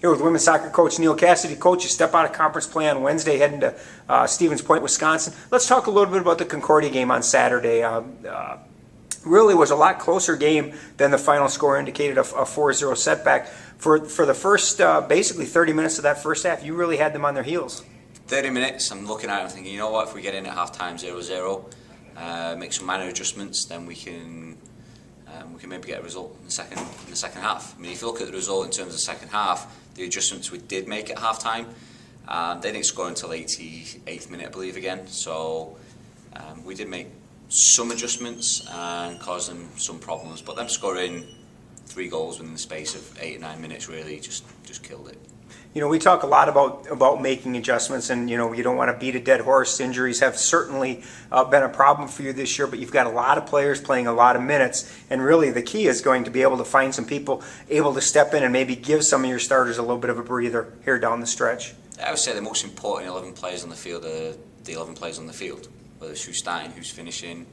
Here with women's soccer coach Neil Cassidy. Coach, you step out of conference play on Wednesday, heading to Stevens Point, Wisconsin. Let's talk a little bit about the Concordia game on Saturday. Really was a lot closer game than the final score indicated, a 4-0 setback. For the first basically 30 minutes of that first half, you really had them on their heels. 30 minutes, I'm looking at it and thinking, you know what, if we get in at half-time 0-0, make some minor adjustments, then we can maybe get a result in the second half. I mean, if you look at the result in terms of the second half, the adjustments we did make at half-time, they didn't score until 88th minute, I believe, again. So we did make some adjustments and caused them some problems, but them scoring 3 goals within the space of 8 or 9 minutes really just killed it. You know, we talk a lot about making adjustments, and you know, you don't want to beat a dead horse. Injuries have certainly been a problem for you this year, but you've got a lot of players playing a lot of minutes, and really the key is going to be able to find some people able to step in and maybe give some of your starters a little bit of a breather here down the stretch. I would say the most important 11 players on the field are the 11 players on the field, whether it's who's starting, who's finishing,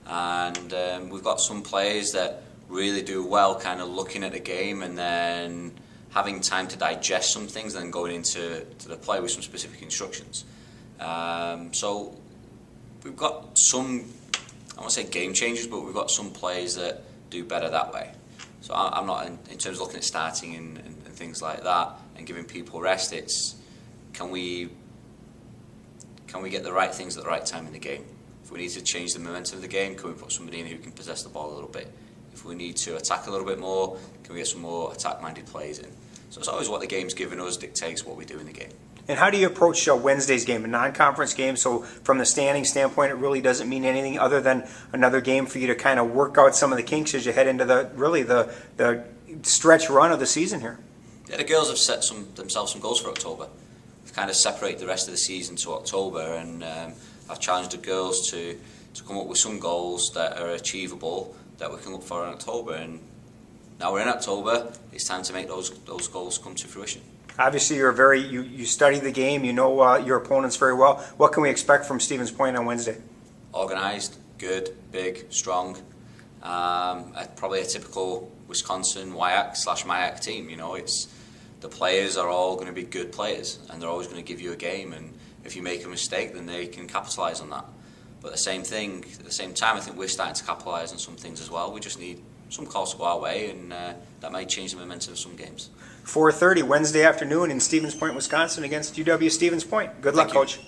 and we've got some players that really do well kind of looking at the game and then having time to digest some things and then going into the play with some specific instructions. So we've got some, I won't say game changers, but we've got some players that do better that way. So I'm not, in terms of looking at starting and things like that and giving people rest, it's can we get the right things at the right time in the game? If we need to change the momentum of the game, can we put somebody in who can possess the ball a little bit? If we need to attack a little bit more, can we get some more attack-minded plays in? So it's always what the game's given us dictates what we do in the game. And how do you approach Wednesday's game, a non-conference game? So from the standing standpoint, it really doesn't mean anything other than another game for you to kind of work out some of the kinks as you head into the stretch run of the season here. Yeah, the girls have set themselves some goals for October. We've kind of separated the rest of the season to October, and I've challenged the girls to come up with some goals that are achievable that we can look for in October. And now we're in October, it's time to make those goals come to fruition. Obviously, you study the game, you know your opponents very well. What can we expect from Stevens Point on Wednesday? Organised, good, big, strong. Probably a typical Wisconsin WIAC/MIAC team. You know, the players are all going to be good players, and they're always going to give you a game. And if you make a mistake, then they can capitalise on that. But at the same time, I think we're starting to capitalise on some things as well. We just need some calls to go our way, and that might change the momentum of some games. 4:30 Wednesday afternoon in Stevens Point, Wisconsin against UW Stevens Point. Good luck, Coach.